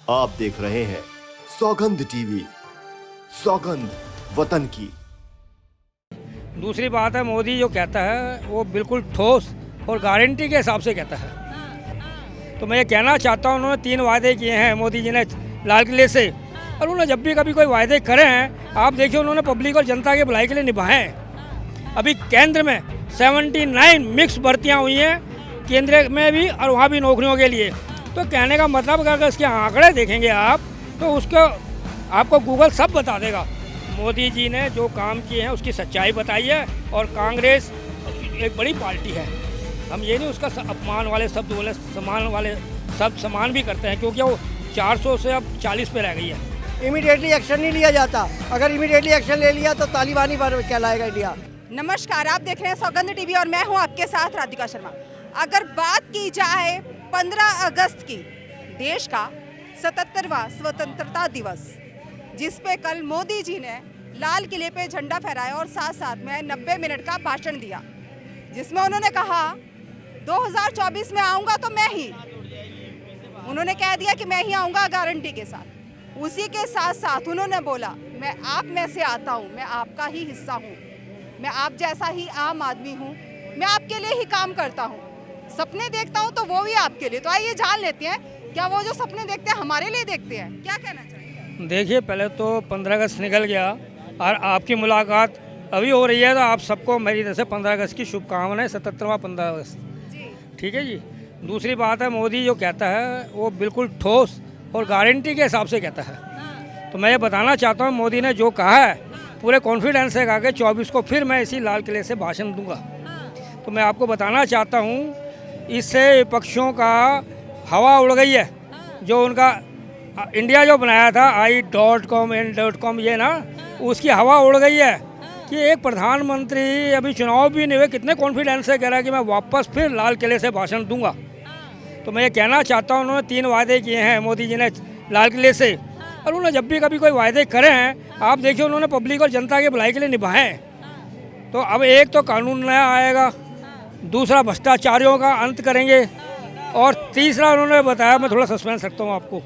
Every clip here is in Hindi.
आप देख रहे हैं सौगंध टीवी, सौगंध वतन की। दूसरी बात है, मोदी जो कहता है वो बिल्कुल ठोस और गारंटी के हिसाब से कहता है। तो मैं ये कहना चाहता हूँ, उन्होंने 3 वायदे किए हैं मोदी जी ने लाल किले से, और उन्होंने जब भी कभी कोई वायदे करे हैं, आप देखिए उन्होंने पब्लिक और जनता के भलाई के लिए निभाए हैं। अभी केंद्र में 79 मिक्स भर्तियाँ हुई हैं, केंद्र में भी और वहाँ भी नौकरियों के लिए। तो कहने का मतलब अगर इसके आंकड़े देखेंगे आप, तो उसको आपको गूगल सब बता देगा। मोदी जी ने जो काम किए हैं उसकी सच्चाई बताई है, और कांग्रेस एक बड़ी पार्टी है। हम ये नहीं उसका अपमान वाले शब्द बोले, सम्मान वाले शब्द सम्मान भी करते हैं, क्योंकि वो 400 से अब 40 पे रह गई है। इमीडिएटली एक्शन नहीं लिया जाता। अगर इमीडिएटली एक्शन ले लिया तो तालिबानी पर कहलाएगा इंडिया। नमस्कार, आप देख रहे हैं सौगंध टीवी और मैं हूं आपके साथ राधिका शर्मा। अगर बात की जाए 15 अगस्त की, देश का 77वां स्वतंत्रता दिवस, जिस पे कल मोदी जी ने लाल किले पे झंडा फहराया और साथ साथ में 90 मिनट का भाषण दिया, जिसमें उन्होंने कहा 2024 में आऊँगा तो मैं ही, उन्होंने कह दिया कि मैं ही आऊँगा गारंटी के साथ। उसी के साथ साथ उन्होंने बोला, मैं आप में से आता हूँ, मैं आपका ही हिस्सा हूँ, मैं आप जैसा ही आम आदमी हूँ, मैं आपके लिए ही काम करता हूँ, सपने देखता हूँ तो वो भी आपके लिए। तो आइए जान लेते हैं, क्या वो जो सपने देखते हैं हमारे लिए देखते हैं? क्या कहना चाहिए? देखिए, पहले तो 15 अगस्त निकल गया और आपकी मुलाकात अभी हो रही है, तो आप सबको मेरी तरफ से 15 अगस्त की शुभकामनाएं। 77वां 15 अगस्त, ठीक है जी। दूसरी बात है, मोदी जो कहता है वो बिल्कुल ठोस और गारंटी के हिसाब से कहता है। तो मैं ये बताना चाहता हूँ, मोदी ने जो कहा है पूरे कॉन्फिडेंस से कहा कि 24 को फिर मैं इसी लाल किले से भाषण दूंगा। तो मैं आपको बताना चाहता हूँ, इससे विपक्षों का हवा उड़ गई है। जो उनका इंडिया जो बनाया था i.com n.com, ये ना, उसकी हवा उड़ गई है कि एक प्रधानमंत्री अभी चुनाव भी नहीं हुए, कितने कॉन्फिडेंस से कह रहा है कि मैं वापस फिर लाल किले से भाषण दूंगा। तो मैं ये कहना चाहता हूँ, उन्होंने 3 वायदे किए हैं मोदी जी ने लाल किले से, और उन्होंने जब भी कभी कोई वायदे करे हैं, आप देखिए उन्होंने पब्लिक और जनता के भलाई के लिए निभाए हैं। तो अब एक तो कानून नया आएगा, दूसरा भ्रष्टाचारियों का अंत करेंगे, और तीसरा उन्होंने बताया, मैं थोड़ा सस्पेंस रखता हूँ आपको,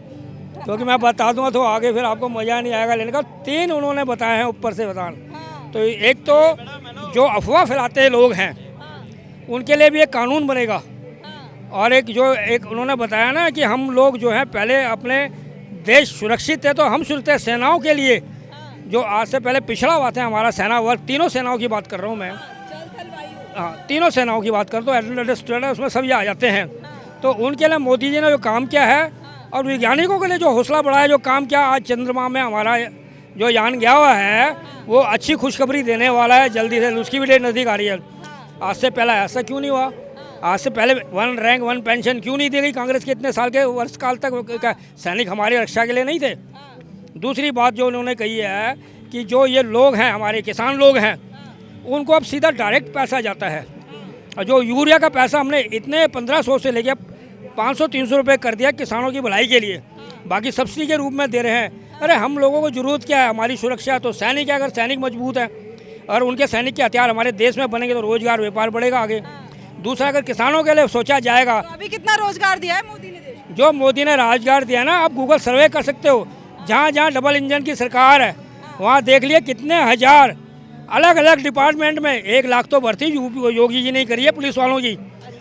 क्योंकि मैं बता दूंगा तो आगे फिर आपको मज़ा नहीं आएगा लेने का। 3 उन्होंने बताए हैं ऊपर से बतान। तो एक तो जो अफवाह फैलाते हैं लोग हैं, उनके लिए भी एक कानून बनेगा, और एक उन्होंने बताया ना कि हम लोग जो हैं पहले अपने देश सुरक्षित है तो हम सुरक्षित हैं। सेनाओं के लिए जो आज से पहले पिछड़ा हुआ था हमारा सेना वर्ग, तीनों सेनाओं की बात कर रहा हूँ मैं, हाँ, तीनों सेनाओं की बात करता हूँ, उसमें सभी आ जाते हैं। तो उनके लिए मोदी जी ने जो काम किया है, और वैज्ञानिकों के लिए जो हौसला बढ़ाया, जो काम किया, आज चंद्रमा में हमारा जो यान गया हुआ है वो अच्छी खुशखबरी देने वाला है जल्दी से, उसकी भी डेट नज़दीक आ रही है। आज से पहले ऐसा क्यों नहीं हुआ? आज से पहले 1 रैंक 1 पेंशन क्यों नहीं दी गई कांग्रेस के इतने साल के वर्ष काल तक? क्या सैनिक हमारी रक्षा के लिए नहीं थे? दूसरी बात जो उन्होंने कही है कि जो ये लोग हैं, हमारे किसान लोग हैं, उनको अब सीधा डायरेक्ट पैसा जाता है। और जो यूरिया का पैसा हमने इतने 1500 से लेके 500-300 रुपये कर दिया किसानों की भलाई के लिए, बाकी सब्सिडी के रूप में दे रहे हैं। अरे हम लोगों को ज़रूरत क्या है? हमारी सुरक्षा है तो सैनिक है। अगर सैनिक मजबूत है और उनके सैनिक के हथियार हमारे देश में बनेंगे तो रोजगार व्यापार बढ़ेगा आगे। दूसरा, अगर किसानों के लिए सोचा जाएगा, तो अभी कितना रोजगार दिया है मोदी ने? जो मोदी ने रोजगार दिया ना, आप गूगल सर्वे कर सकते हो, जहाँ जहाँ डबल इंजन की सरकार है वहाँ देख लिए कितने हजार अलग अलग डिपार्टमेंट में 1 लाख तो भर्ती योगी जी ने करी है पुलिस वालों की,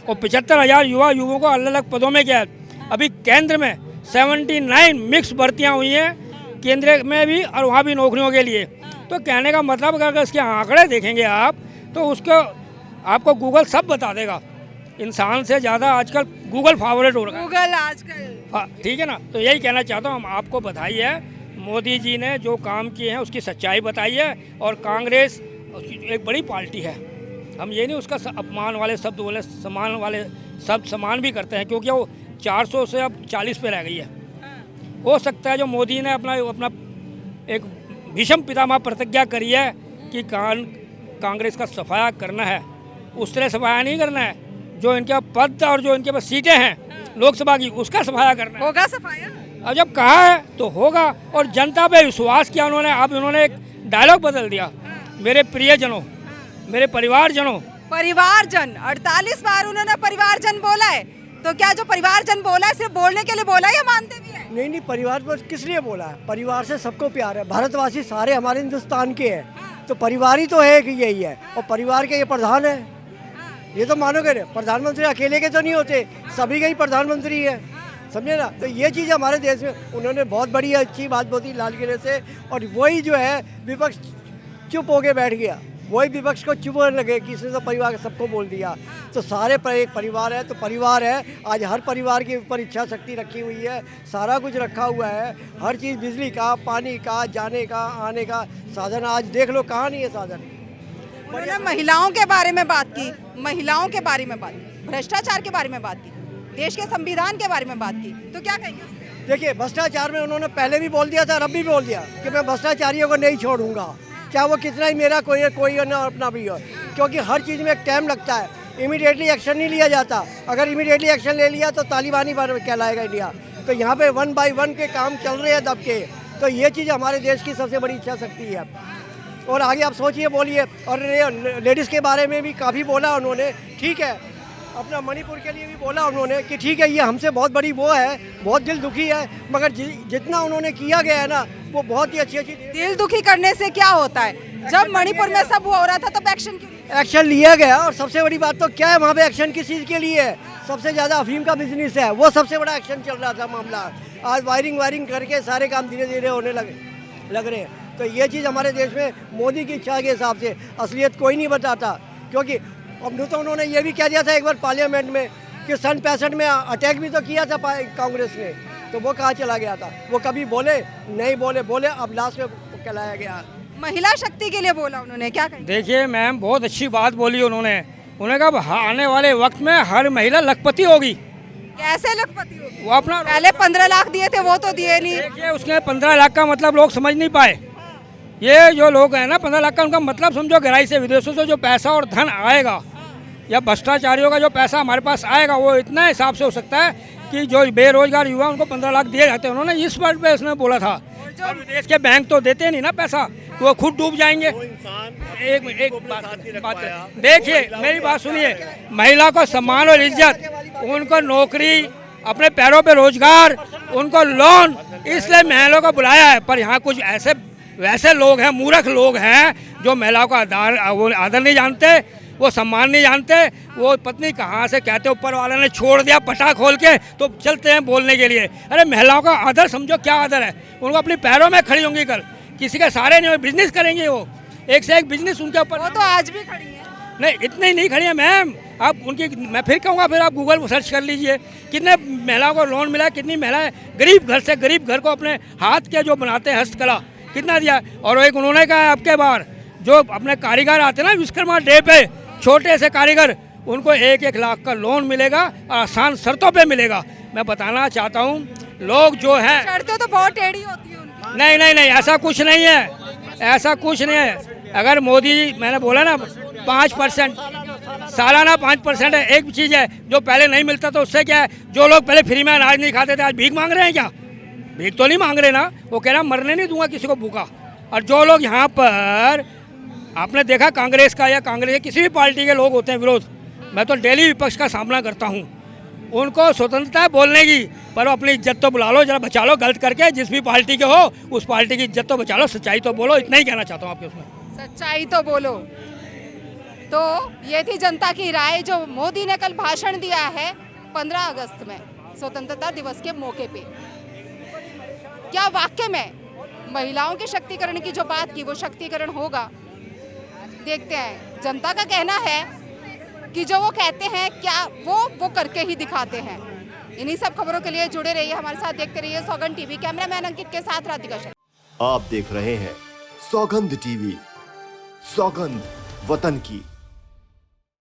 और 75,000 युवाओं को अलग अलग पदों में किया है। अभी केंद्र में 79 मिक्स भर्तियाँ हुई हैं, केंद्र में भी और वहाँ भी नौकरियों के लिए। तो कहने का मतलब अगर इसके आंकड़े देखेंगे आप, तो उसको आपको गूगल सब बता देगा। इंसान से ज़्यादा आजकल गूगल फेवरेट हो रहा है, गूगल आजकल, हाँ, ठीक है ना। तो यही कहना चाहता हूँ, हम आपको बधाई है, मोदी जी ने जो काम किए हैं उसकी सच्चाई बताई है, और कांग्रेस एक बड़ी पार्टी है। हम ये नहीं उसका अपमान वाले शब्द बोले, सम्मान वाले शब्द सम्मान भी करते हैं, क्योंकि वो 400 से अब 40 पे रह गई है। हो सकता है जो मोदी ने अपना एक भीषम पितामह प्रतिज्ञा करी है कि कांग्रेस का सफाया करना है, उस तरह सफाया नहीं करना है। जो इनके पद और जो इनके पास सीटें हैं लोकसभा की, उसका सफाया करना होगा सफाया। अब जब कहा है तो होगा, और जनता पे विश्वास किया उन्होंने। अब उन्होंने एक डायलॉग बदल दिया, मेरे प्रियजनों, मेरे परिवारजनों। परिवारजन 48 बार उन्होंने परिवारजन बोला है, तो क्या जो परिवारजन बोला है सिर्फ बोलने के लिए बोला है या मानते भी है? नहीं नहीं, परिवार पर किस लिए बोला है? परिवार से सबको प्यार है, भारतवासी सारे हमारे हिंदुस्तान के हैं, तो परिवार ही तो है कि यही है, और परिवार के ये प्रधान है, ये तो मानोगे ना, प्रधानमंत्री अकेले के तो नहीं होते, सभी के ही प्रधानमंत्री है, समझे ना। तो ये चीज़ हमारे देश में उन्होंने बहुत बड़ी अच्छी बात बोली लाल किले से, और वही जो है विपक्ष चुप होके बैठ गया, वही विपक्ष को चुप होने लगे कि इसने तो परिवार सबको बोल दिया। तो सारे एक परिवार है तो परिवार है, आज हर परिवार के ऊपर इच्छा शक्ति रखी हुई है, सारा कुछ रखा हुआ है, हर चीज़, बिजली का, पानी का, जाने का, आने का साधन, आज देख लो कहाँ नहीं है साधन। उन्होंने महिलाओं के बारे में बात की, महिलाओं के बारे में बात की, भ्रष्टाचार के बारे में बात की, देश के संविधान के बारे में बात की, तो क्या कहेंगे उस पे? देखिए, भ्रष्टाचार में उन्होंने पहले भी बोल दिया था और अब भी बोल दिया कि मैं भ्रष्टाचारियों को नहीं छोड़ूंगा, चाहे वो कितना ही मेरा कोई ना अपना भी हो, क्योंकि हर चीज़ में एक टाइम लगता है, इमीडिएटली एक्शन नहीं लिया जाता। अगर इमीडिएटली एक्शन ले लिया तो तालिबानी कहलाएगा इंडिया। तो यहाँ पे 1 by 1 के काम चल रहे हैं दब के, तो ये चीज़ हमारे देश की सबसे बड़ी इच्छा शक्ति है। और आगे आप सोचिए, बोलिए। और लेडीज़ के बारे में भी काफ़ी बोला उन्होंने, ठीक है, अपना मणिपुर के लिए भी बोला उन्होंने कि ठीक है, ये हमसे बहुत बड़ी वो है, बहुत दिल दुखी है, मगर जितना उन्होंने किया गया है ना, वो बहुत ही अच्छी दिल दुखी करने से क्या होता है? जब मणिपुर में सब हो रहा था तब एक्शन क्यों नहीं? एक्शन लिया गया। और सबसे बड़ी बात तो क्या है, वहाँ पे एक्शन किस चीज़ के लिए है? सबसे ज़्यादा अफीम का बिजनेस है, वो सबसे बड़ा एक्शन चल रहा था मामला। आज वायरिंग करके सारे काम धीरे धीरे होने लग रहे हैं। तो ये चीज़ हमारे देश में मोदी की इच्छा के हिसाब से, असलियत कोई नहीं बताता। क्योंकि अब तो उन्होंने ये भी कह दिया था एक बार पार्लियामेंट में कि सन 65 में अटैक भी तो किया था कांग्रेस ने, तो वो कहाँ चला गया था? वो कभी बोले नहीं, बोले अब लास्ट में कहलाया गया। महिला शक्ति के लिए बोला उन्होंने, क्या कहेंगे? देखिए मैम, बहुत अच्छी बात बोली उन्होंने कहा आने वाले वक्त में हर महिला लखपति होगी। कैसे लखपति होगी? वो अपना पहले 15 लाख दिए थे, वो तो दिए नहीं। देखिए, उसके 15 लाख का मतलब लोग समझ नहीं पाए। ये जो लोग हैं ना, 15 लाख का उनका मतलब समझो, गहराई से विदेशों से जो पैसा और धन आएगा या भ्रष्टाचारियों का जो पैसा हमारे पास आएगा, वो इतना हिसाब से हो सकता है कि जो बेरोजगार युवा उनको 15 लाख दिए जाते हैं। उन्होंने इस बात पे उसने बोला था, और विदेश के बैंक तो देते नहीं ना पैसा, तो वो खुद डूब जाएंगे। एक बात देखिए, मेरी बात सुनिए, महिला को सम्मान और इज्जत, उनको नौकरी, अपने पैरों पे रोजगार, उनको लोन, इसलिए महिलाओं को बुलाया है। पर यहाँ कुछ वैसे लोग हैं, मूर्ख लोग हैं, जो महिलाओं का आदर नहीं जानते, वो सम्मान नहीं जानते। वो पत्नी कहाँ से कहते ऊपर वाले ने छोड़ दिया पटा खोल के, तो चलते हैं बोलने के लिए। अरे महिलाओं का आदर समझो, क्या आदर है? उनको अपने पैरों में खड़ी होंगी कल, किसी के सहारे नहीं, बिजनेस करेंगे, वो एक से एक बिजनेस उनके ऊपर। वो तो आज भी खड़ी है। नहीं, इतनी नहीं खड़ी है मैम। आप उनकी, मैं फिर कहूँगा, फिर आप गूगल पर सर्च कर लीजिए, कितने महिलाओं को लोन मिला है, कितनी महिलाएं गरीब घर से, गरीब घर को अपने हाथ के जो बनाते हैं हस्तकला, कितना दिया। और एक उन्होंने कहा आपके बार जो अपने कारीगर आते हैं ना विश्वकर्मा डे पे, छोटे से कारीगर, उनको 1-1 लाख का लोन मिलेगा और आसान शर्तों पे मिलेगा। मैं बताना चाहता हूँ, लोग जो हैं, शर्तें तो बहुत टेढ़ी होती है उनकी। नहीं, ऐसा कुछ नहीं है, ऐसा कुछ नहीं है। अगर मोदी, मैंने बोला ना 5% सालाना 5% है। एक चीज़ है जो पहले नहीं मिलता, तो उससे क्या है, जो लोग पहले फ्री में अनाज नहीं खाते थे, आज भीख मांग रहे हैं क्या? भीख तो नहीं मांग रहे ना, वो कह रहा मरने नहीं दूंगा किसी को भूखा। और जो लोग यहाँ पर, आपने देखा कांग्रेस का या कांग्रेस के किसी भी पार्टी के लोग होते हैं विरोध, मैं तो डेली विपक्ष का सामना करता हूँ। उनको स्वतंत्रता है बोलने की, पर वो अपनी इज्जत तो बुला लो, जरा बचा लो गलत करके, जिस भी पार्टी के हो उस पार्टी की इज्जत तो बचा लो, सच्चाई तो बोलो, इतना ही कहना चाहता हूँ आपके उसमें। सच्चाई तो बोलो। तो ये थी जनता की राय, जो मोदी ने कल भाषण दिया है 15 अगस्त में, स्वतंत्रता दिवस के मौके पे। क्या वाकई में महिलाओं के शक्तिकरण की जो बात की, वो शक्तिकरण होगा? देखते हैं। जनता का कहना है कि जो वो कहते हैं, क्या वो करके ही दिखाते हैं। इन्हीं सब खबरों के लिए जुड़े रहिए हमारे साथ, देखते रहिए सौगंध टीवी। कैमरामैन अंकित के साथ राधिका शर्मा। आप देख रहे हैं सौगंध टीवी, सौगंध वतन की।